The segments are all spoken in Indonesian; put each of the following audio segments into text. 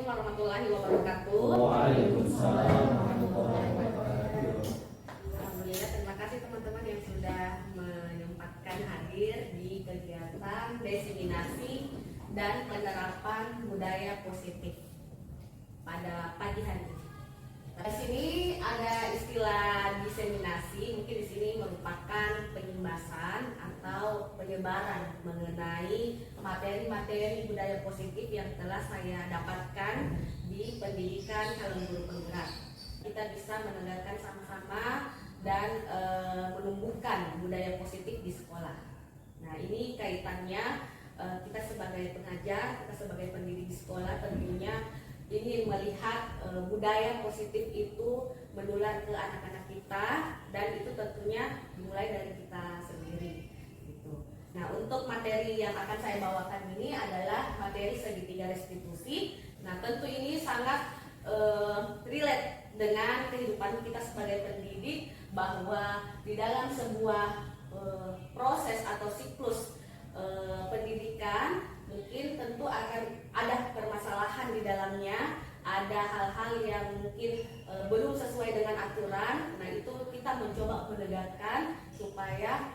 warahmatullahi wabarakatuh. Waalaikumsalam warahmatullahi wabarakatuh. Alhamdulillah, terima kasih teman-teman yang sudah menyempatkan hadir di kegiatan diseminasi dan penerapan budaya positif pada pagi hari ini. Di sini ada istilah diseminasi, mungkin di sini merupakan penyembasan atau penyebaran mengenai materi-materi budaya positif yang telah saya dapatkan di pendidikan calon guru penggerak. Kita bisa menegakkan sama-sama dan menumbuhkan budaya positif di sekolah. Nah, ini kaitannya kita sebagai pengajar, kita sebagai pendidik di sekolah tentunya ingin melihat budaya positif itu menular ke anak-anak kita, dan itu tentunya dimulai dari kita sendiri gitu. Nah, untuk materi yang akan saya bawakan ini adalah materi segitiga restitusi. Nah, tentu ini sangat relate dengan kehidupan kita sebagai pendidik, bahwa di dalam sebuah proses atau siklus pendidikan mungkin tentu akan ada permasalahan di dalamnya, ada hal-hal yang mungkin belum sesuai dengan aturan. Nah, itu kita mencoba menegakkan supaya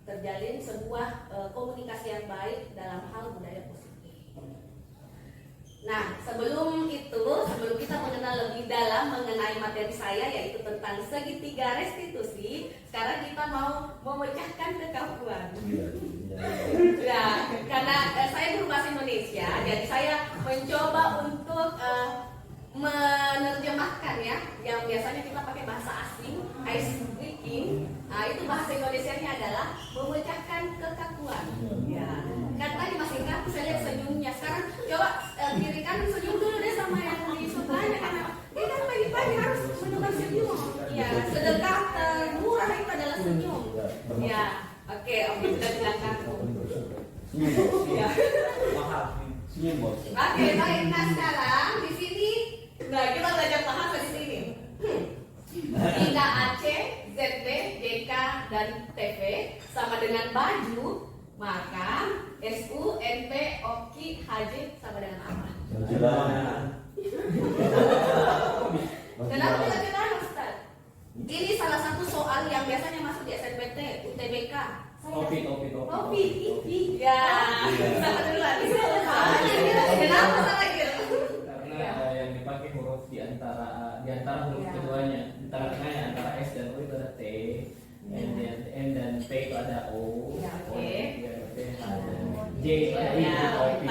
terjalin sebuah komunikasi yang baik dalam hal budaya positif. Nah, sebelum kita mengenal lebih dalam mengenai materi saya, yaitu tentang segitiga restitusi, sekarang kita mau memecahkan kekakuan. Ya, karena saya guru bahasa Indonesia, jadi saya mencoba untuk menerjemahkan ya, yang biasanya kita pakai bahasa asing, ice breaking. Nah, itu bahasa Indonesianya adalah memecahkan kekakuan. Ya, kan tadi masih kaku, saya lihat senyumnya. Sekarang coba kiri kan senyum dulu deh sama yang di sebelahnya, karena dia kan pagi-pagi harus menunjukkan senyum. Ya, sedekah termurah itu adalah senyum. Ya, oke, sudah bilang kaku. Ya. Oke, baik. Nah, sekarang di sini, nah kita belajar bahasa di sini. Tidak Aceh, ZB, JK, dan TV sama dengan baju, maka SU, NP, OKI, HJ sama dengan apa? Kenapa tidak kita Ustaz? Ini salah satu soal yang biasanya masuk di SNPT, UTBK. Topik. Ya, sama dulu lagi. Kenapa salah gitu? Karena yang dipakai huruf di antara huruf keduanya, antara tengahnya antara S dan O itu ada T, N dan P itu ada O, T ada J itu ada I, OP.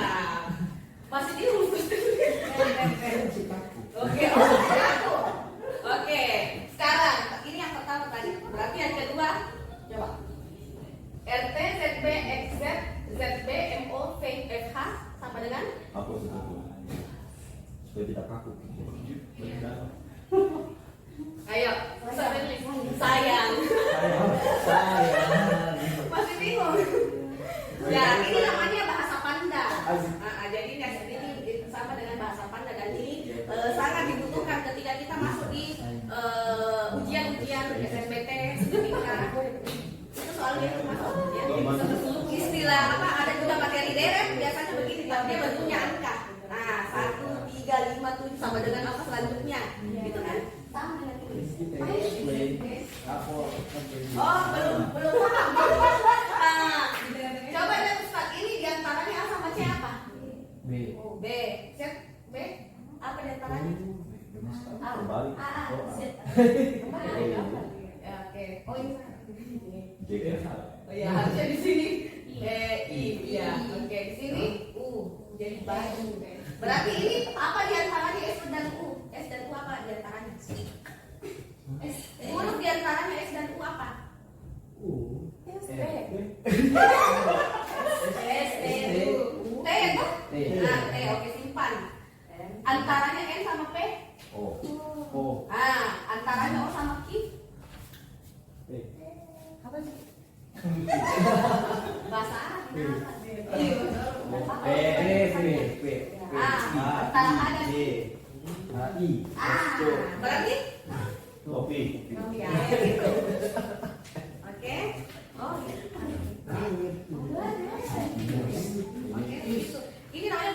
Masih diurus. Oke, Oke, sekarang ini yang pertama tadi. Berarti yang kedua, coba. RT, ZB, XZ, ZB, MO, V, FH sama dengan? Aku supaya tidak kaku. Ayo, sayang. Masih bingung. Ya, ini namanya bahasa Panda. Jadi ini sama dengan bahasa Panda, dan ini sangat dibutuhkan ketika kita masuk di ujian-ujian SNPT tingkat. Itu soalnya itu masuk ya. Istilah apa? Ada juga materi deret biasanya begini, tapi dia bentuknya angka. Nah, 1, 3, 5, 7 sama dengan apa selanjutnya, gitu kan? Sama dengan ini. Oh, belum paham. Nah, coba lihat Ustaz, ini diantaranya A sama C apa? B. B. Z, B. Apa diantaranya? A. Z. Oke. Oh, ini. Oh ya, harusnya di sini I. Ya, oke, di sini U. Jadi baju. Berarti ini apa diantaranya S dan U? S dan U apa diantaranya? Huruf diantaranya S dan U apa? S, T. S, T, U. T ya kan? Nah, T, oke, simpan. Antaranya N sama P? O. Antaranya O sama Q? Apa sih? Bahasa Arab kenapa? B. Antara A dan I. Berarti? Topi. Ya, gitu. Oke. Oh, gitu. Oke, gitu. Ini namanya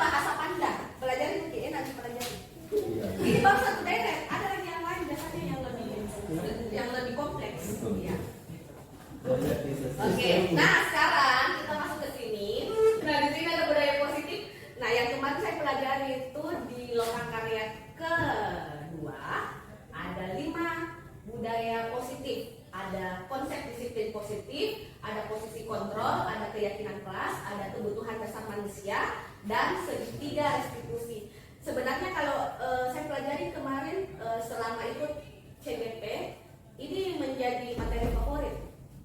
Oke, nah sekarang kita masuk ke sini. Nah di sini ada budaya positif. Nah yang kemarin saya pelajari itu di lokakarya kedua ada 5 budaya positif. Ada konsep disiplin positif, ada posisi kontrol, ada keyakinan kelas, ada kebutuhan dasar manusia, dan segitiga restitusi. Sebenarnya kalau saya pelajari kemarin selama ikut CBP, ini menjadi materi favorit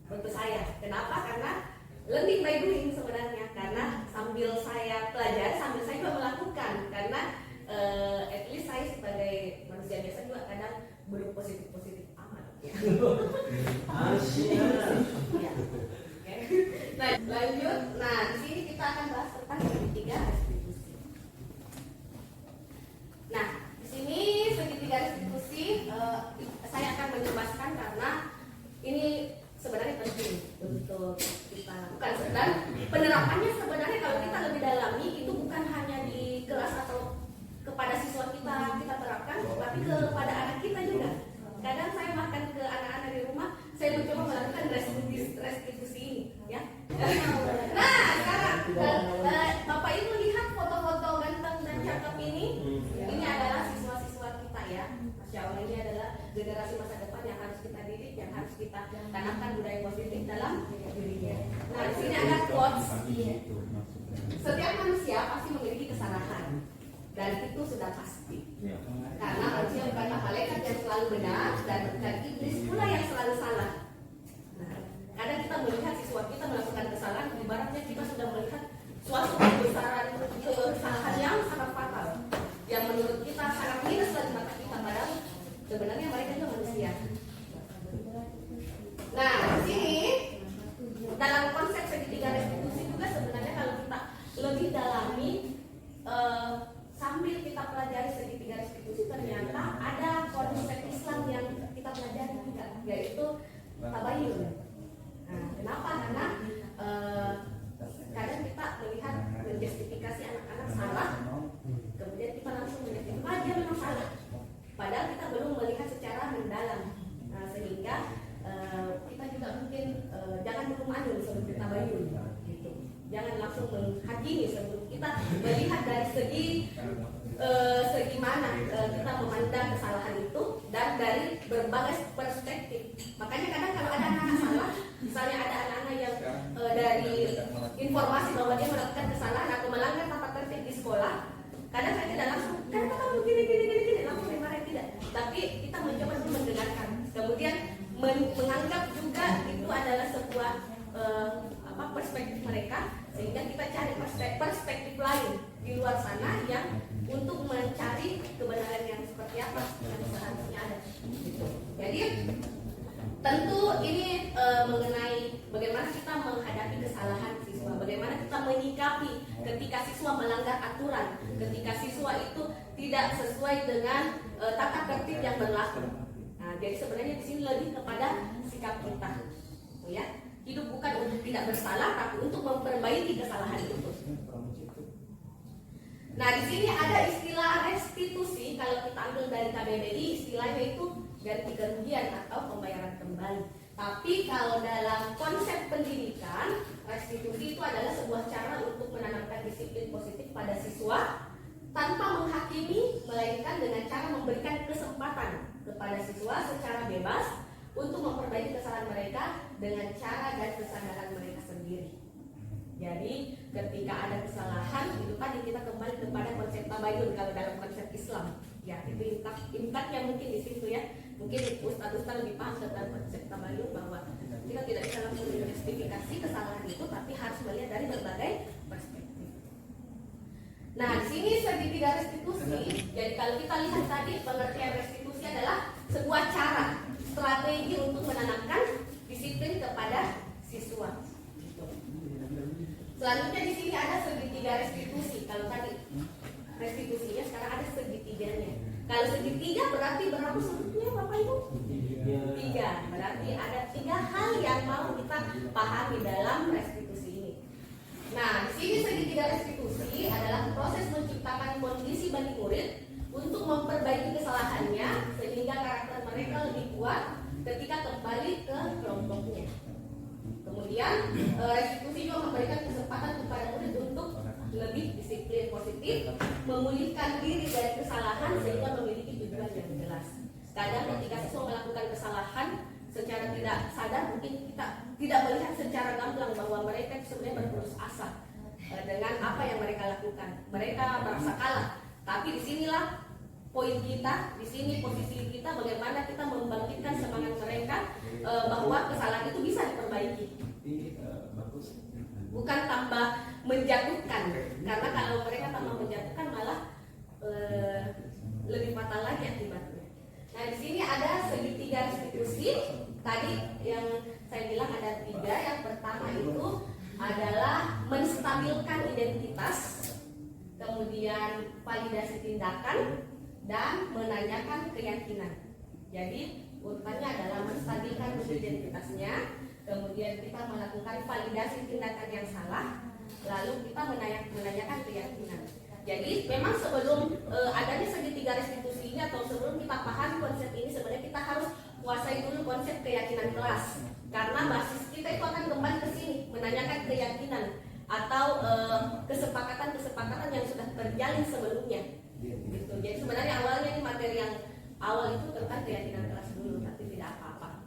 untuk saya. Kenapa? Karena learning by doing sebenarnya. Karena sambil saya pelajari, sambil saya juga melakukan. Karena at least saya sebagai manusia biasa juga kadang belum positif-positif amat. Ya. Ya. Oke. Nah, lanjut. Nah, di sini kita akan bahas tentang segitiga restitusi. Nah, di sini segitiga restitusi saya akan menjelaskan karena ini sebenarnya penting untuk kita lakukan. Dan penerapannya sebenarnya kalau kita lebih dalami itu bukan hanya di kelas atau kepada siswa kita terapkan, tapi kepada anak kita juga. Kadang saya bahkan ke anak-anak di rumah, saya mencoba melakukan restitusi ini, ya. Nah, sekarang Bapak Ibu lihat foto-foto ganteng dan cakep ini. Ini adalah siswa-siswa kita, ya. Masya Allah, ini adalah generasi masa depan yang harus kita didik, yang harus kita tanamkan budaya positif dalam dirinya. Nah, di sini ada quotes. Setiap manusia pasti memiliki kesalahan, dan itu sudah pasti. Karena manusia bukanlah malaikat yang selalu benar, dan iblis pula yang selalu salah. Nah, kadang kita melihat siswa kita melakukan kesalahan, ibaratnya kita sudah melihat suatu kebesaran kesalahan yang sangat fatal, yang menurut kita sangat minus dari mata kita, padahal sebenarnya mereka juga manusia. Nah, di sini dalam konsep segitiga restitusi juga sebenarnya kalau kita lebih dalami sambil kita pelajari segitiga restitusi, ternyata ada konsep Islam yang kita pelajari juga, yaitu tabayun. Nah, kenapa? Karena kadang kita melihat menjustifikasi anak-anak salah, kemudian kita langsung menjustifikasi dia memang salah, padahal kita belum melihat secara mendalam. Nah, sehingga kita juga mungkin jangan dulu manul sebelum kita tabayun, gitu. Jangan langsung menghakimi sebelum kita melihat dari segi mana kita memandang kesalahan itu, dan dari berbagai perspektif. Makanya kadang kalau ada anak-anak salah, misalnya ada anak-anak yang dari informasi bahwa dia melakukan kesalahan atau melanggar tata tertib di sekolah, kadang saya tidak langsung, kenapa kamu gini, langsung dimarahin, tidak. Tapi kita mencoba untuk mendengarkan, kemudian menganggap juga itu adalah sebuah perspektif mereka, sehingga kita cari perspektif lain di luar sana yang untuk mencari kebenaran yang seperti apa yang seharusnya ada. Jadi tentu ini mengenai bagaimana kita menghadapi kesalahan siswa, bagaimana kita menyikapi ketika siswa melanggar aturan, ketika siswa itu tidak sesuai dengan tata tertib yang berlaku. Nah, jadi sebenarnya di sini lebih kepada sikap kita, ya. Hidup bukan untuk tidak bersalah, tapi untuk memperbaiki kesalahan itu. Nah, di sini ada istilah restitusi. Kalau kita ambil dari KBBI, istilahnya itu ganti kerugian atau pembayaran kembali. Tapi kalau dalam konsep pendidikan, restitusi itu adalah sebuah cara untuk menanamkan disiplin positif pada siswa tanpa menghakimi, melainkan dengan cara memberikan kesempatan kepada siswa secara bebas untuk memperbaiki kesalahan mereka dengan cara dan kesadaran mereka sendiri. Jadi ketika ada kesalahan, itu tadi kita kembali kepada konsep tabayun kalau dalam konsep Islam. Ya, itu impaknya mungkin di situ, ya. Mungkin ustaz-ustaz lebih paham tentang konsep tabayun, bahwa kita tidak bisa langsung menjustifikasi kesalahan itu, tapi harus melihat dari berbagai perspektif. Nah, di sini segitiga restitusi. Jadi kalau kita lihat tadi, pengertian restitusi adalah sebuah cara, strategi untuk menanamkan disiplin kepada siswa. Selanjutnya di sini ada segitiga restitusi. Kalau tadi restitusinya, sekarang ada segitiganya. Kalau segitiga berarti berapa sudutnya, Bapak Ibu? 3. Berarti ada 3 hal yang mau kita pahami dalam restitusi ini. Nah, di sini segitiga restitusi adalah proses menciptakan kondisi bagi murid untuk memperbaiki kesalahannya sehingga karakter mereka lebih kuat ketika kembali ke kelompoknya. Kemudian restitusi juga memberikan kesempatan kepada murid untuk lebih disiplin positif, memulihkan diri dari kesalahan sehingga memiliki tujuan yang jelas. Kadang ketika siswa melakukan kesalahan secara tidak sadar, mungkin kita tidak melihat secara gamblang bahwa mereka sebenarnya berputus asa dengan apa yang mereka lakukan. Mereka merasa kalah. Tapi disinilah poin kita, di sini posisi kita, bagaimana kita membangkitkan semangat mereka bahwa kesalahan itu bisa diperbaiki. Bukan tambah menjatuhkan, karena kalau mereka tambah menjatuhkan malah lebih fatal lagi akibatnya. Nah, di sini ada segitiga restitusi. Tadi yang saya bilang ada 3. Yang pertama itu adalah menstabilkan identitas, kemudian validasi tindakan, dan menanyakan keyakinan. Jadi urutannya adalah menstabilkan identitasnya, kemudian kita melakukan validasi tindakan yang salah, lalu kita menanyakan keyakinan. Jadi memang sebelum adanya segitiga restitusi ini, atau sebelum kita pahami konsep ini, sebenarnya kita harus kuasai dulu konsep keyakinan kelas, karena basis kita itu akan kembali ke sini, menanyakan keyakinan atau kesepakatan yang sudah terjalin sebelumnya. Gitu. Jadi sebenarnya awalnya ini materi yang awal itu tentang keyakinan kelas dulu, tapi tidak apa-apa.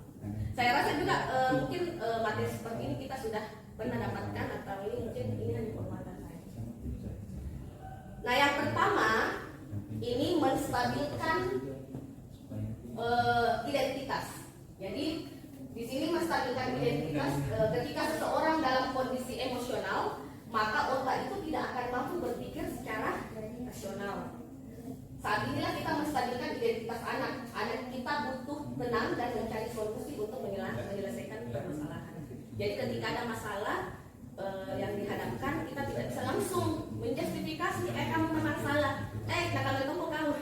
Saya rasa juga mungkin materi seperti ini kita sudah pernah dapatkan, atau ini mungkin ini hanya penguatan saya. Nah, yang pertama ini menstabilkan identitas. Jadi di sini menstabilkan identitas ketika seseorang dalam kondisi emosional, maka otak itu tidak akan mampu berpikir secara rasional. Saat inilah kita menstabilkan identitas anak. Anak kita butuh tenang dan mencari solusi untuk menyelesaikan permasalahan. Jadi ketika ada masalah yang dihadapkan, kita tidak bisa langsung menjustifikasi, kamu memang salah, nakal kamu,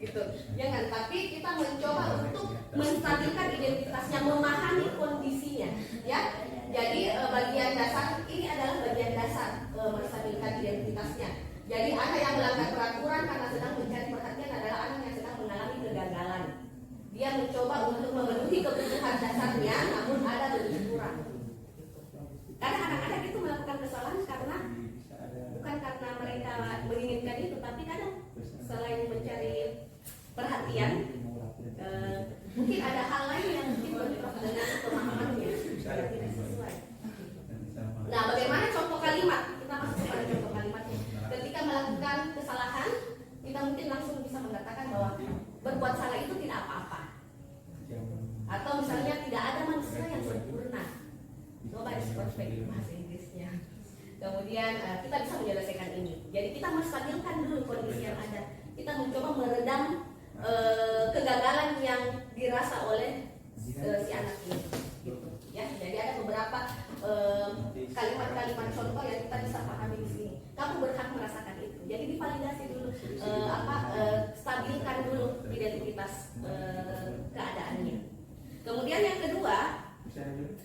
gitu. Jangan. Tapi kita mencoba untuk menstabilkan identitasnya, memahami kondisinya, ya. Jadi bagian dasar ini adalah bagian dasar menstabilkan identitasnya. Jadi anak yang melanggar peraturan karena sedang mencari perhatian adalah anak yang sedang mengalami kegagalan. Dia mencoba untuk memenuhi kebutuhan dasarnya, namun ada lebih kurang. Karena anak-anak itu melakukan kesalahan karena bukan karena mereka menginginkan itu, tapi kadang selain mencari perhatian, mungkin ada hal lain yang mungkin bentrok dengan pemahamannya yang tidak sesuai. Nah, bagaimana contoh kalimat? Kita masuk kepada contoh kalimatnya. Ketika melakukan kesalahan, kita mungkin langsung bisa mengatakan bahwa berbuat salah itu tidak apa-apa. Atau misalnya tidak ada manusia yang sempurna. Nobody's perfect, bahasa Inggrisnya. Kemudian kita bisa menyelesaikan ini. Jadi kita menstabilkan dulu kondisi yang ada. Kita mencoba meredam kegagalan yang dirasa oleh si anak ini. Gitu. Ya, jadi ada beberapa kalimat-kalimat contoh yang kita bisa pahami di sini. Kamu berhak merasakan itu. Jadi divalidasi dulu, stabilkan dulu identitas keadaannya. Kemudian yang kedua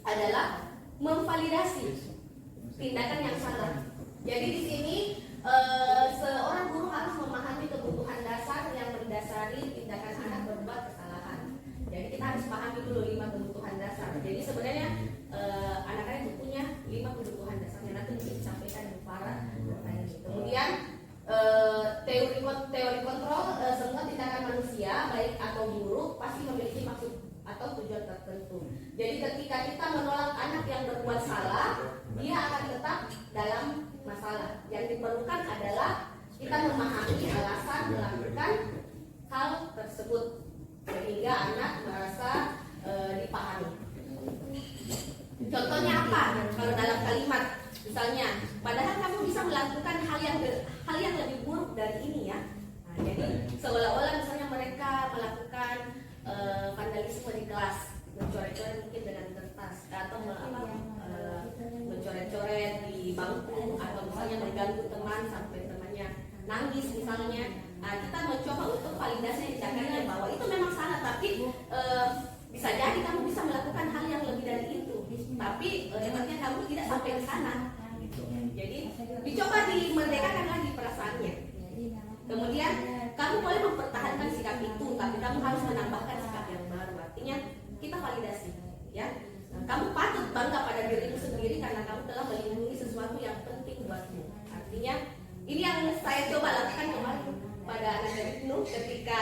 adalah memvalidasi tindakan yang salah. Jadi di sini seorang guru harus memahami kebutuhan dasar yang mendasari tindakan anak berbuat kesalahan. Jadi kita harus pahami dulu 5 kebutuhan dasar. Jadi sebenarnya anak-anak itu punya 5 kebutuhan dasarnya, nanti mungkin disampaikan di para. Kemudian teori kontrol, semua tindakan manusia baik atau buruk pasti memiliki maksud atau tujuan tertentu. Jadi ketika kita menolak anak yang berbuat salah, dia akan tetap dalam masalah. Yang diperlukan adalah kita memahami alasan melakukan hal tersebut sehingga anak merasa dipahami. Contohnya apa? Kalau dalam kalimat, misalnya, padahal kamu bisa melakukan hal yang lebih buruk dari ini, ya. Nah, jadi seolah-olah misalnya mereka melakukan vandalisme di kelas, mencoret-coret mungkin dengan kertas, atau mencoret-coret di bangku, atau misalnya mengganggu teman sampai temannya nangis misalnya. Nah, kita mencoba untuk validasi tindakannya bahwa itu memang salah, tapi bisa jadi kamu bisa melakukan hal yang lebih dari itu, tapi hebatnya kamu tidak sampai ke sana. Jadi dicoba dimerdekakan lagi perasaannya. Kemudian kamu boleh mempertahankan sikap itu, tapi kamu harus menambahkan sikap yang baru. Artinya kita validasi, ya. Nah, kamu patut bangga pada dirimu sendiri Ini yang saya coba lakukan kemarin pada anak Ibnu ketika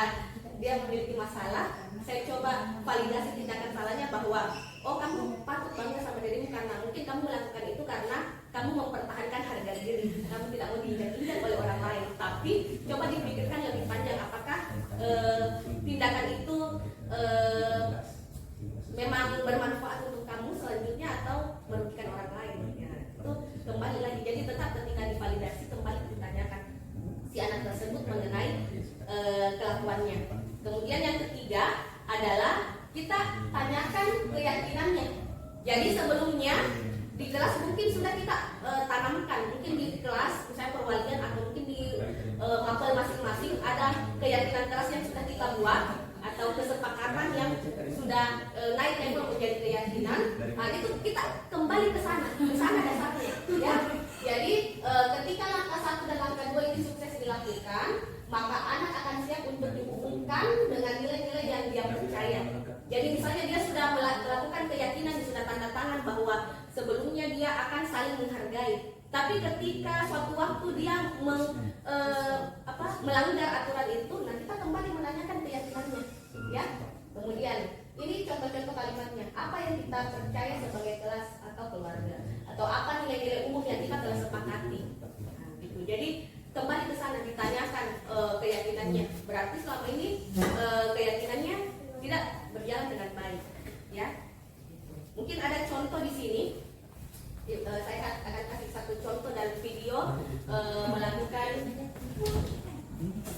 dia memiliki masalah. Saya coba validasi tindakan salahnya bahwa oh kamu patut bangga sama dirimu karena mungkin kamu melakukan itu karena kamu mempertahankan harga diri, kamu tidak mau diinjak-injak oleh orang lain. Tapi coba dipikirkan lebih panjang, apakah tindakan itu memang bermanfaat untuk kamu selanjutnya atau merugikan orang lain. Ya, itu kembali lagi. Jadi tetap ketika divalidasi kembali ditanyakan si anak tersebut mengenai kelakuannya. Kemudian yang ketiga adalah kita tanyakan keyakinannya. Jadi sebelumnya di kelas mungkin sudah kita tanamkan, mungkin di kelas misalnya perwalian atau mungkin di mapel masing-masing ada keyakinan keras yang sudah kita buat atau kesepakatan yang sudah naik level menjadi keyakinan. Nah, itu kita kembali ke sana dasarnya, ya. Jadi ketika langkah 1 dan langkah 2 ini sukses dilakukan, maka anak akan siap untuk diumumkan dengan nilai-nilai yang dia percaya. Jadi misalnya dia sudah melakukan keyakinan, dia sudah tanda tangan bahwa sebelumnya dia akan saling menghargai. Tapi ketika suatu waktu dia melanggar aturan itu, nah kita kembali menanyakan keyakinannya, ya. Kemudian ini contoh-contoh kalimatnya. Apa yang kita percaya sebagai kelas atau keluarga, atau apa nilai-nilai umum yang kita telah sepakati. Nah, gitu. Jadi kembali ke sana ditanyakan keyakinannya. Berarti selama ini keyakinannya tidak berjalan dengan baik, ya. Mungkin ada contoh di sini. Saya akan kasih satu contoh dalam video melakukan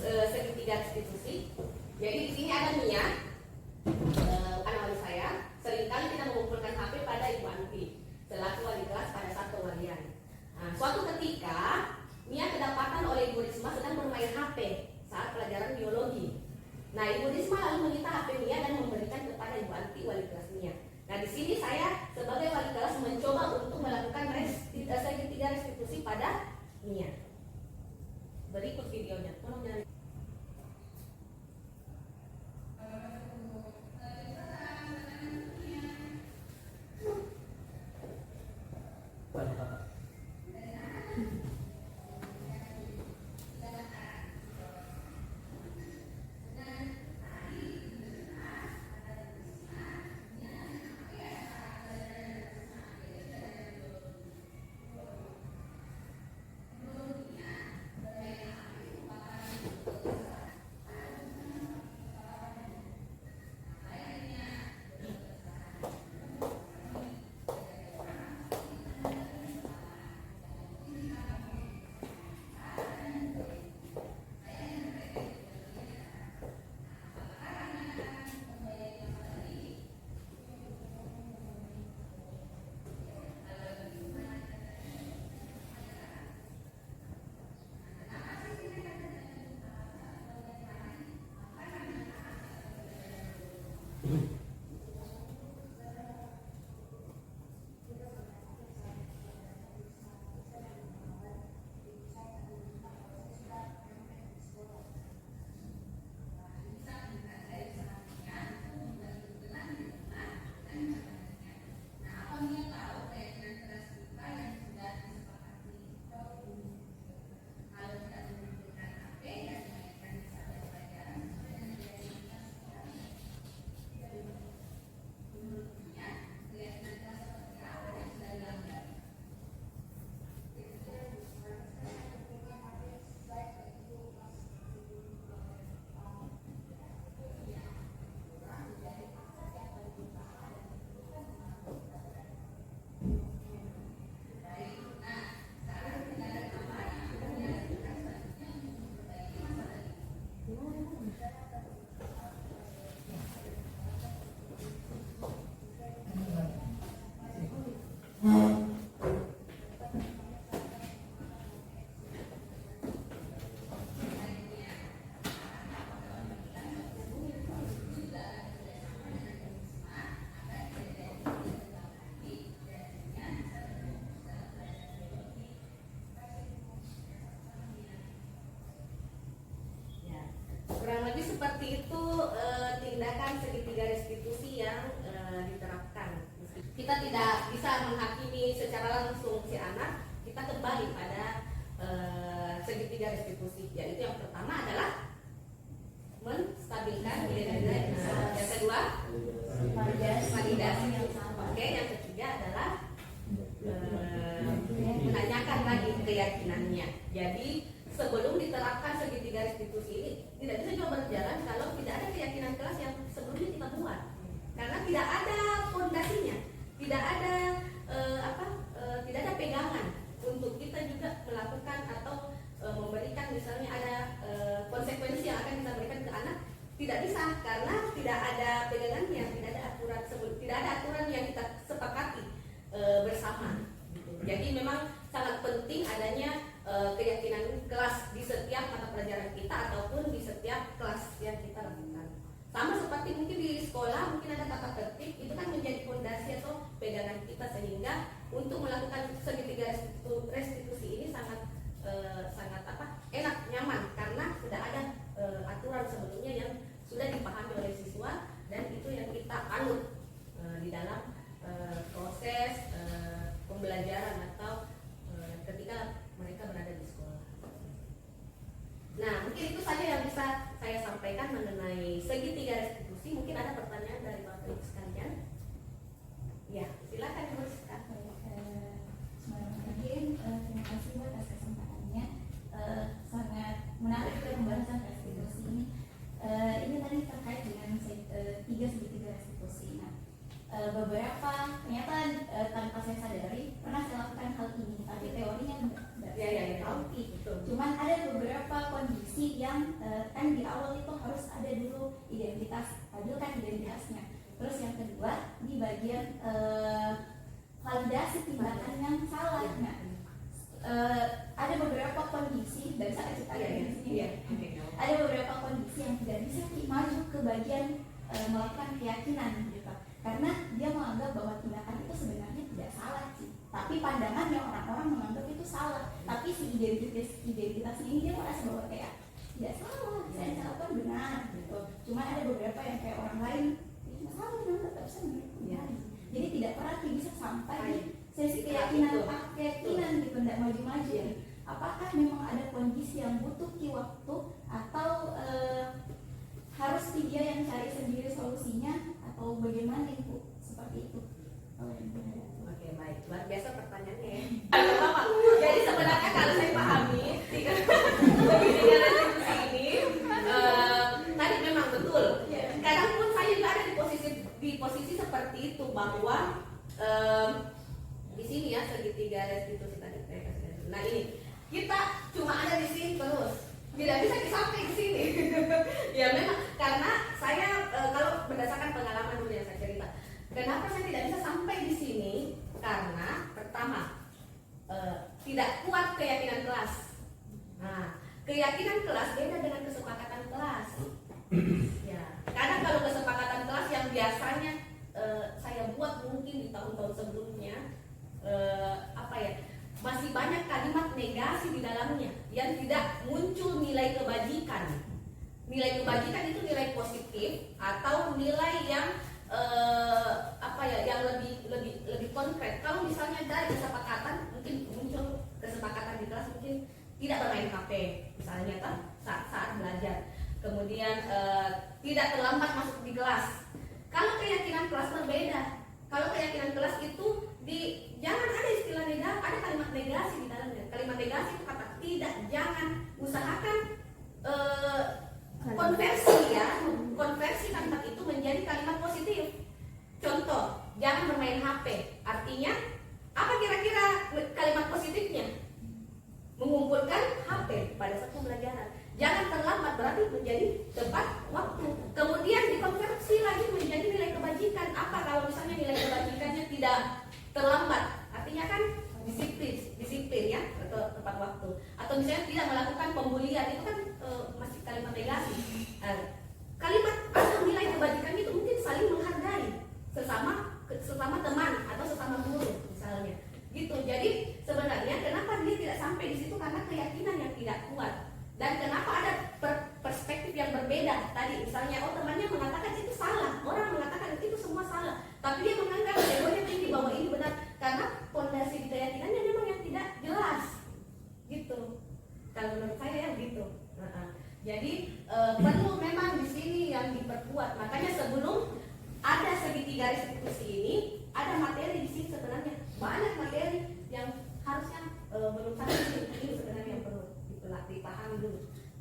segitiga restitusi. Jadi di sini ada Mia, anak wali saya. Seringkali kita mengumpulkan HP pada Ibu Anti selaku wali kelas pada saat pewalian. Nah, suatu ketika Mia kedapatan oleh Ibu Risma sedang bermain HP saat pelajaran biologi. Nah, Ibu Risma lalu menyita HP Mia dan memberikan kepada Ibu Anti wali kelas Mia. Nah, di sini saya sebagai wali kelas mencoba untuk melakukan segitiga restitusi pada Mia. Berikut videonya. Tolong jangan. Kurang lebih seperti itu tindakan segitiga restitusi yang diterapkan. Kita tidak bisa menghakimi secara langsung si anak, kita kembali pada segitiga restitusi. Yaitu yang pertama adalah menstabilkan nilai-nilai. Yang kedua validasi. Oke, yang ketiga adalah menanyakan lagi keyakinannya. Jadi sebelum diterapkan segitiga restitusi ini tidak bisa juga berjalan kalau tidak ada keyakinan kelas yang sebelumnya kita buat, karena tidak ada fondasinya, tidak ada tidak ada pegangan untuk kita juga melakukan atau memberikan, misalnya ada konsekuensi yang akan kita berikan ke anak. Tidak bisa karena tidak ada pegangannya, tidak ada aturan tidak ada aturan yang kita sepakati bersama. Jadi memang sangat penting adanya keyakinan kelas di setiap mata pelajaran kita ataupun di setiap kelas yang kita lakukan. Sama seperti mungkin di sekolah mungkin ada tata tertib, itu kan menjadi fondasi atau pegangan kita, sehingga untuk melakukan segitiga restitusi ini sangat enak, nyaman, karena sudah ada aturan sebelumnya yang sudah dipahami oleh siswa, dan itu yang kita anut di dalam proses pembelajaran atau ketika mereka berada di sekolah. Nah, mungkin itu saja yang bisa saya sampaikan mengenai segitiga restitusi. Mungkin ada pertanyaan dari Bapak Ibu sekalian? Ya, silakan Ibu Rizka. Terima kasih Bu atas kesempatannya. Sangat menarik juga pembahasan restitusi ini. Ini tadi terkait dengan tiga segitiga restitusi. Nah, beberapa ternyata tanpa saya sadari pernah saya lakukan hal ini, tapi teorinya tidak tahu. Cuman ada beberapa kondisi yang kan di awal itu harus ada dulu identitas, tampilkan identitasnya. Terus yang kedua di bagian validasi tindakan yang salah. Nah, ada beberapa kondisi, dan saya ceritakan di sini. Ada beberapa kondisi yang tidak bisa maju ke bagian melakukan keyakinan gitu, karena dia menganggap bahwa tindakan itu sebenarnya tidak salah sih, tapi pandangannya orang-orang menganggap itu salah, tapi si identitasnya ini dia merasa bahwa kayak tidak salah, saya lakukan benar gitu. Cuma ada beberapa yang kayak orang lain tidak salah, benar, tak bisa benar. Jadi tidak pernah bisa sampai di sesi keyakinan gitu, tidak maju-maju. Apakah memang ada kondisi yang butuh waktu, atau harus dia yang cari sendiri solusinya, atau bagaimana Ibu? Seperti itu. Oke, baik, luar biasa pertanyaannya ya. Bapak, jadi sebenarnya kalau saya pahami segitiga restitusi ini tadi memang betul. Kadang pun saya juga ada di posisi seperti itu, bahwa di sini ya segitiga restitusi tadi saya kasih. Nah ini kita cuma ada di sini terus, tidak bisa sampai di sini. Ya memang karena saya kalau berdasarkan pengalaman dulu yang saya cerita, kenapa saya tidak bisa sampai di sini? Karena pertama tidak kuat keyakinan kelas. Nah, keyakinan kelas beda dengan kesepakatan kelas. Ya, kadang kalau kesepakatan kelas yang biasanya saya buat mungkin di tahun-tahun sebelumnya, masih banyak kalimat negasi di dalamnya yang tidak muncul nilai kebajikan. Nilai kebajikan itu nilai positif atau nilai yang yang lebih konkret. Kalau misalnya dari kesepakatan, mungkin muncul kesepakatan di kelas mungkin tidak bermain HP misalnya saat belajar. Kemudian tidak terlambat masuk di kelas. Kalau keyakinan kelas berbeda. Kalau keyakinan kelas itu jangan ada istilah negasi, ada kalimat negasi di dalamnya. Kalimat negasi itu kata tidak, jangan, usahakan konversi kalimat itu menjadi kalimat positif. Contoh, jangan bermain HP. Artinya apa kira-kira kalimat positifnya? Mengumpulkan HP pada satu pembelajaran. Jangan terlambat, berarti menjadi tepat waktu. Kemudian dikonversi lagi menjadi nilai kebajikan. Apa kalau misalnya nilai kebajikannya tidak terlambat? Artinya kan disiplin ya, atau tepat waktu. Atau misalnya tidak melakukan pembulian, itu kan masih kalimat negasi. Kalimat atau nilai kebajikan itu mungkin saling menghargai sesama teman atau sesama guru misalnya. Gitu. Jadi sebenarnya kenapa dia tidak sampai di situ, karena keyakinan yang tidak kuat. Dan kenapa ada perspektif yang berbeda tadi, misalnya temannya mengatakan itu salah, orang mengatakan itu semua salah, tapi dia menganggap egonya tinggi bahwa ini benar, karena fondasi keyakinannya memang yang tidak jelas gitu.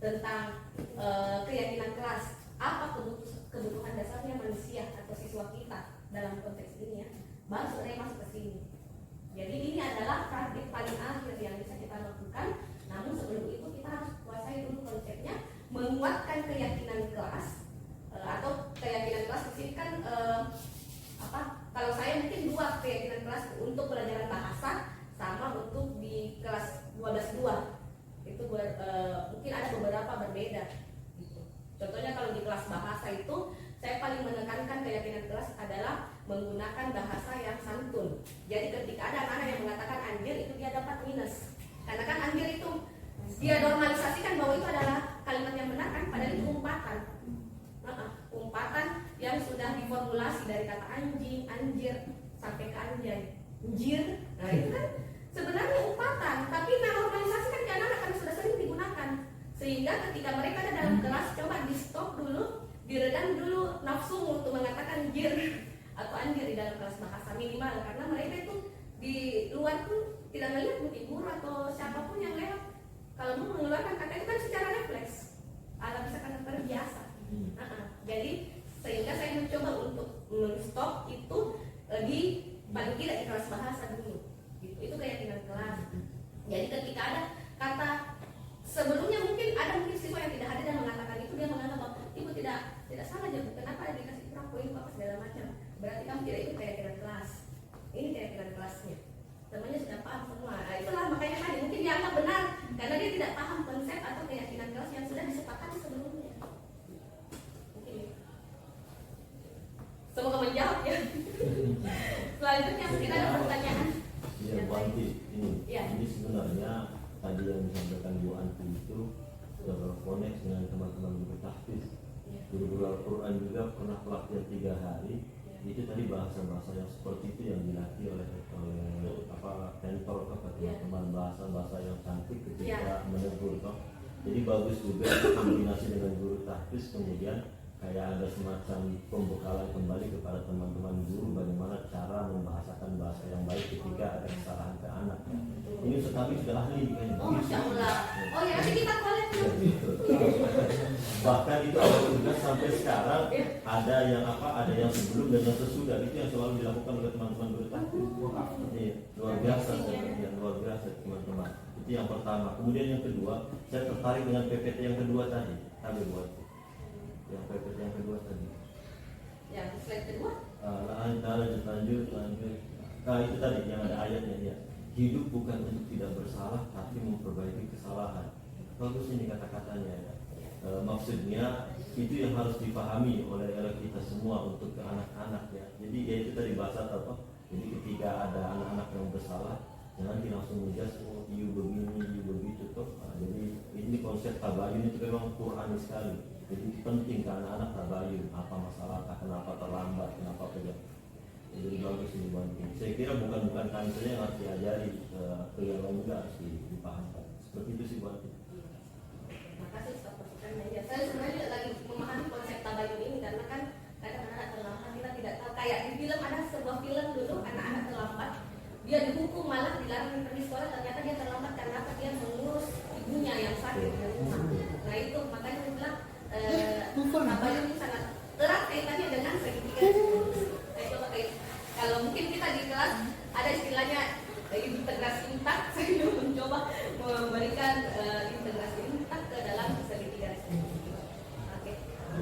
tentang keyakinan kelas, apa kebutuhan dasarnya manusia atau siswa kita dalam konteks ini ya, baru sebenarnya masuk ke sini. Jadi ini adalah praktik paling akhir yang bisa kita lakukan. Namun sebelum itu kita harus kuasai dulu konsepnya, menguatkan keyakinan kelas atau keyakinan kelas di sini kan kalau saya mungkin 2 keyakinan kelas untuk pelajaran bahasa sama untuk di kelas 12.2 itu mungkin ada beberapa berbeda gitu. Contohnya kalau di kelas bahasa itu saya paling menekankan keyakinan kelas adalah menggunakan bahasa yang santun. Jadi ketika ada anak-anak yang mengatakan anjir, itu dia dapat minus, karena kan anjir itu dia normalisasikan bahwa itu adalah kalimat yang benar kan, padahal itu umpatan. Umpatan yang sudah diformulasi dari kata anjing, anjir sampai ke anjay, anjir. Nah itu kan sebenarnya umpatan, tapi normalisasi kan ke anak-anak karena sudah sering digunakan. Sehingga ketika mereka ada dalam kelas, coba di stop dulu, diredam dulu nafsu untuk mengatakan anjir atau anjir di dalam kelas bahasa minimal, karena mereka itu di luar pun tidak melihat mungkin guru atau siapapun yang lewat. Kalau mau mengeluarkan kata itu kan secara refleks, ala bisa karena terbiasa. Jadi sehingga saya mencoba untuk men-stop itu di paling tidak di kelas bahasa dulu. Itu keyakinan kelas. Jadi ketika ada kata sebelumnya mungkin siswa yang tidak hadir dan mengatakan itu, dia menganggap bahwa ibu tidak salah aja, kenapa ada dikasih kurang poin apa segala macam. Berarti kamu tidak ikut keyakinan kelas. Ini keyakinan kelasnya. Temannya sudah paham semua. Nah, itulah makanya tadi mungkin dianggap benar karena dia tidak paham konsep atau keyakinan kelas yang sudah disepakati sebelumnya. Mungkin ya. Semoga menjawab ya. Selanjutnya mungkin ada pertanyaan. Iya, Bu Anti, ini sebenarnya tadi yang disampaikan Bu Anti itu terkoneksi dengan teman-teman guru tahfiz. Guru-guru Al-Quran juga pernah pelatihan 3 hari. Itu tadi bahasa-bahasa yang seperti itu yang dilatih oleh mentor teman-teman, bahasa yang cantik ketika menegur toh. Jadi bagus juga kombinasi dengan guru tahfiz, kemudian kayak ada semacam pembekalan kembali kepada teman-teman guru bagaimana cara membahasakan bahasa yang baik ketika ada kesalahan ke anak. Ini tetapi sudah ahli kayaknya. Oh, Masya Allah. Oh ya, nanti kita kolek dulu. Bahkan itu juga sampai sekarang ada yang sebelum dan yang sesudah, itu yang selalu dilakukan oleh teman-teman guru tahfiz. Luar biasa, luar biasa teman-teman. Itu yang pertama. Kemudian yang kedua, saya tertarik dengan PPT yang kedua tadi buat yang PPT yang kedua tadi. Yang slide kedua? Lanjut. Nah itu tadi yang ada ayatnya ya. Hidup bukan untuk tidak bersalah, tapi memperbaiki kesalahan. Bagus ini kata-katanya ya. Maksudnya itu yang harus dipahami oleh kita semua untuk ke anak-anak ya. Jadi ya itu tadi bahasa apa? Jadi ketika ada anak-anak yang bersalah, jangan langsung menjudge, oh you begini, you begitu toh. Jadi ini konsep tabayun itu memang Qurani sekali. Jadi penting ke anak-anak tabayun, apa masalah, kenapa terlambat, kenapa tidak. Jadi bagus ini penting. Saya kira bukan kami saja yang harus diajari, ke yang lain juga harus dipahamkan. Seperti itu sih buat kita. Terima kasih Ustaz masukannya. Ya, saya sebenarnya lagi memahami konsep tabayun ini karena kan kadang anak terlambat kita tidak tahu. Kayak di film ada sebuah film dulu anak-anak terlambat, dia dihukum malah dilarang pergi sekolah, ternyata dia terlambat karena apa? Dia mengurus ibunya yang sakit di rumah. Nah itu makanya saya bilang tabayun ini sangat erat kaitannya dengan segitiga. Saya coba kalau mungkin kita di kelas ada istilahnya integrasi imtak, saya mencoba memberikan integrasi imtak ke dalam segitiga. Oke,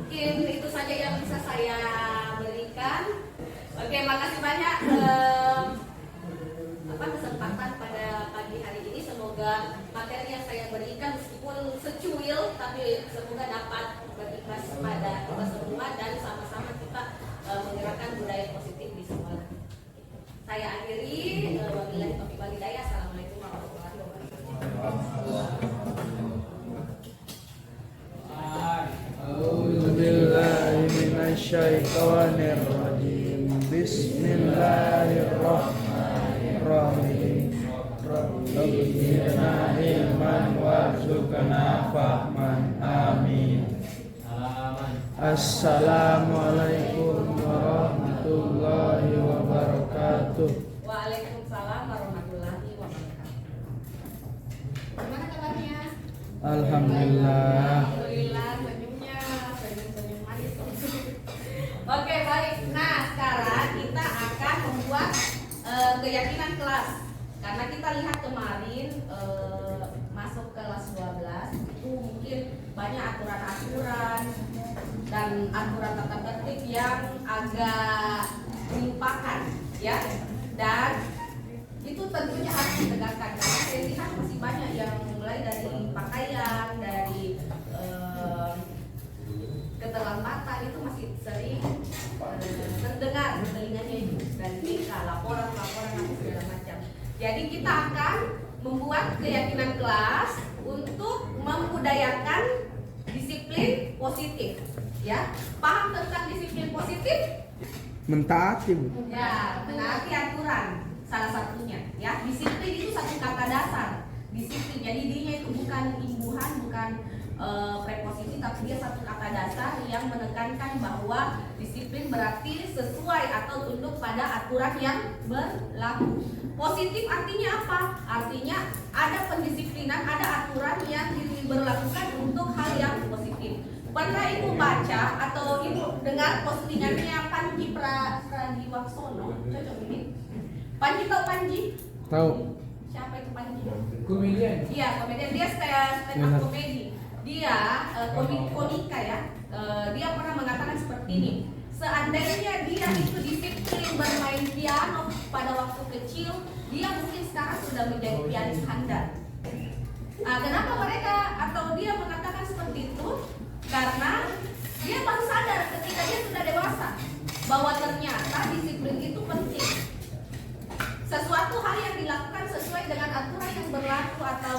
mungkin itu saja yang bisa saya berikan. Oke, makasih banyak kesempatan pada pagi hari ini. Semoga materi yang saya berikan meskipun secuil, tapi semoga dapat berimbas pada kita semua dan sama-sama kita menggerakkan budaya positif di sekolah. Saya akhiri. Wabillahi taufiq wal hidayah. Assalamualaikum warahmatullahi A'udzubillahiminasyaitonirrajim. Bismillahirrahmanirrahim. Rabbana ilman warzuqna fahman. Amin. Assalamualaikum warahmatullahi wabarakatuh. Waalaikumsalam warahmatullahi wabarakatuh. Gimana kabarnya? Alhamdulillah. Alhamdulillah, senyumnya, senyum manis. Oke, baik. Nah, sekarang kita akan membuat keyakinan kelas. Karena kita lihat kemarin masuk kelas 12 itu mungkin banyak aturan-aturan dan aturan tata tertib yang agak menyimpangkan, ya. Dan itu tentunya harus ditegakkan karena saya lihat masih banyak yang mulai dari pakaian, dari keterlambatan itu masih sering terdengar di telinganya itu, dan tingkah laporan-laporan apa segala macam. Jadi kita akan membuat keyakinan kelas untuk membudayakan disiplin positif, ya. Paham tentang disiplin positif? Mentaati, Bu. Ya, menaati aturan salah satunya, ya. Disiplin itu satu kata dasar. Disiplin, jadi dirinya itu bukan imbuhan, bukan preposisi, tapi dia satu kata dasar yang menekankan bahwa disiplin berarti sesuai atau tunduk pada aturan yang berlaku. Positif artinya apa? Artinya ada pendisiplinan, ada aturan yang diberlakukan untuk hal yang positif. Pernah ibu baca atau ibu dengar postingannya Panji Pragiwaksono? Cocok ini. Panji tahu Panji? Tahu. Siapa itu Panji? Komedian. Iya, komedian. Dia stand up komedi. Dia komika ya. Dia pernah mengatakan seperti ini. Seandainya dia itu disiplin bermain piano pada waktu kecil, dia mungkin sekarang sudah menjadi pianis handal. Kenapa mereka atau dia mengatakan seperti itu? Karena dia baru sadar ketika dia sudah dewasa bahwa ternyata disiplin itu penting. Sesuatu hal yang dilakukan sesuai dengan aturan yang berlaku atau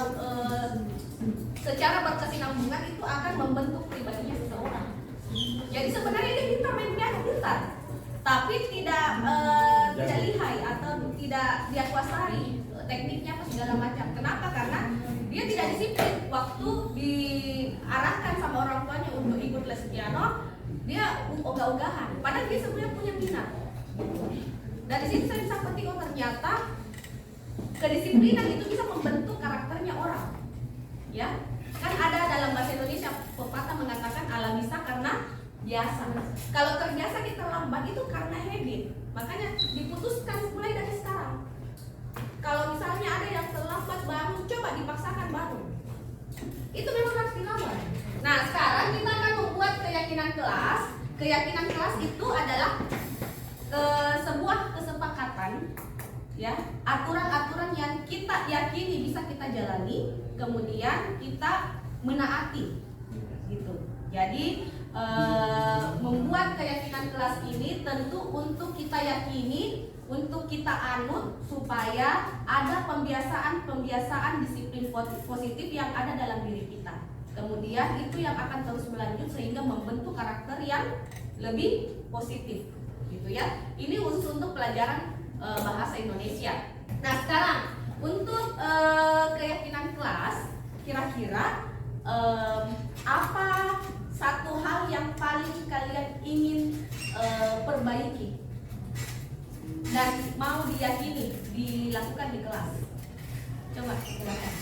secara berkesinambungan itu akan membentuk pribadinya seseorang. Jadi sebenarnya dia pintar main piano, pintar, tapi tidak lihai atau tidak dia kuasai tekniknya apa segala macam. Kenapa? Karena dia tidak disiplin. Waktu diarahkan sama orang tuanya untuk ikut les piano, dia ogah-ogahan. Padahal dia sebenarnya punya minat. Dari sini saya bisa petik, oh ternyata kedisiplinan itu bisa membentuk karakternya orang. Ya, kan ada dalam bahasa Indonesia pepatah mengatakan alam bisa karena biasa. Kalau terbiasa kita lambat itu karena habit. Makanya diputuskan mulai dari sekarang. Kalau misalnya ada yang terlambat bangun, coba dipaksakan bangun. Itu memang harus dilawan. Nah, sekarang kita akan membuat keyakinan kelas. Keyakinan kelas itu adalah sebuah kesepakatan, ya, aturan-aturan yang kita yakini bisa kita jalani, kemudian kita menaati, gitu. Jadi membuat keyakinan kelas ini tentu untuk kita yakini, untuk kita anut supaya ada pembiasaan disiplin positif yang ada dalam diri kita. Kemudian itu yang akan terus berlanjut sehingga membentuk karakter yang lebih positif, gitu ya. Ini khusus untuk pelajaran bahasa Indonesia. Nah, sekarang untuk keyakinan kelas, kira-kira apa satu hal yang paling kalian ingin perbaiki dan mau diyakini dilakukan di kelas? Coba silakan.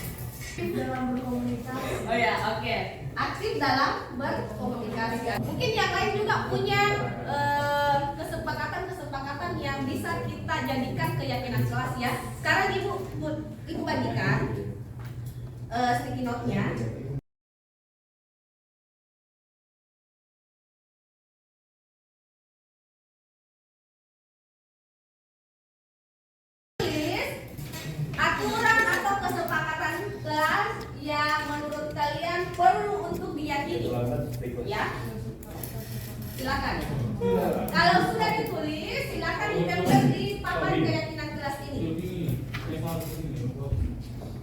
Dalam berkomunikasi. Oh ya, oke. Aktif dalam berkomunikasi. Mungkin yang lain juga punya kesepakatan yang bisa kita jadikan keyakinan kelas, ya. Sekarang ibu bagikan sticky note-nya. Aturan atau kesepakatan kelas yang menurut kalian perlu untuk diyakini, ya. Silakan. Kalau sudah ditulis, silakan ditempel di papan keyakinan kelas ini.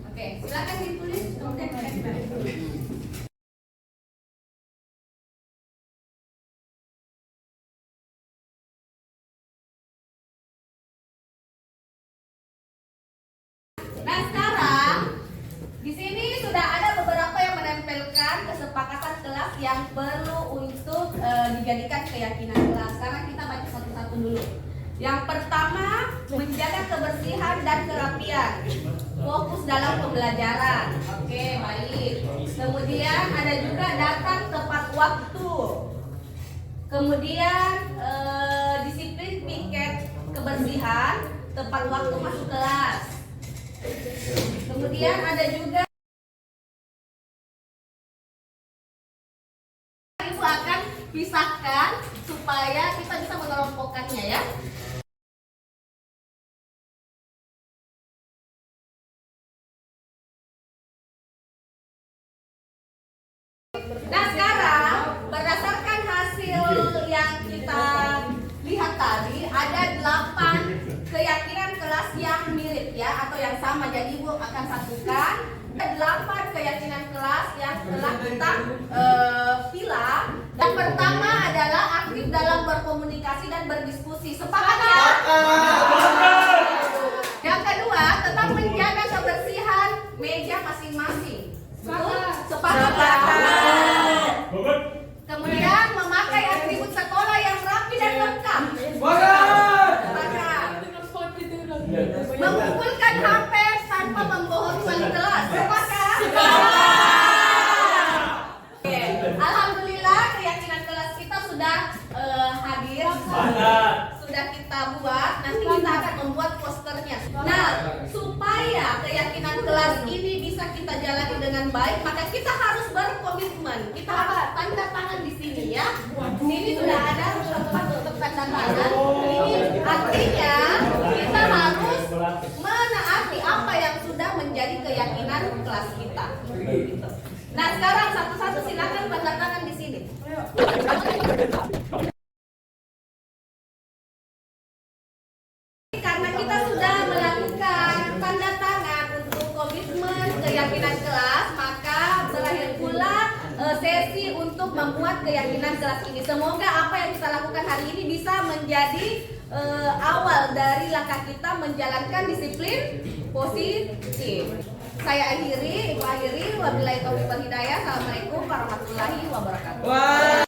Oke, silakan ditulis kemudian ditempel. Nah, sekarang di sini sudah ada beberapa yang menempelkan kesepakatan kelas yang perlu untuk dijadikan keyakinan kelas. Sekarang kita baca satu-satu dulu. Yang pertama, menjaga kebersihan dan kerapian. Fokus dalam pembelajaran. Oke, baik. Kemudian ada juga datang tepat waktu. Kemudian disiplin piket kebersihan, tepat waktu masuk kelas. Kemudian ada juga ibu akan pisahkan supaya kita bisa mengelompokkannya ya. Nah sekarang berdasarkan hasil yang kita lihat tadi ada 8 keyakinan kelas yang mirip ya atau yang sama, jadi ibu akan satukan. Ada 8 keyakinan kelas yang telah kita pilih. Yang pertama adalah aktif dalam berkomunikasi dan berdiskusi. Sepakat ya? Yang kedua, tetap menjaga kebersihan meja masing-masing. Sepakat ya? Kemudian memakai atribut sekolah yang rapi dan lengkap. Sepakat. Mengumpulkan HP tanpa membohongi wali kelas. Sepakat. Oke. Alhamdulillah keyakinan kelas kita sudah hadir. Sudah kita buat. Nanti kita akan membuat posternya. Nah, supaya keyakinan kelas ini bisa kita jalani dengan baik, maka kita harus berkomitmen. Kita harus tanda tangan di sini ya. Ini sudah ada tempat untuk tanda tangan. Ini artinya kita harus menaati apa yang sudah menjadi keyakinan kelas kita. Gitu. Nah, sekarang satu-satu silakan tanda tangan di sini. Karena kita sudah melakukan tanda tangan untuk komitmen keyakinan kelas, maka berakhir pula sesi untuk membuat keyakinan kelas ini. Semoga apa yang kita lakukan hari ini bisa menjadi awal dari langkah kita menjalankan disiplin positif. Saya akhiri, Ibu akhiri. Wabillahi taufiq wal hidayah. Assalamualaikum warahmatullahi wabarakatuh.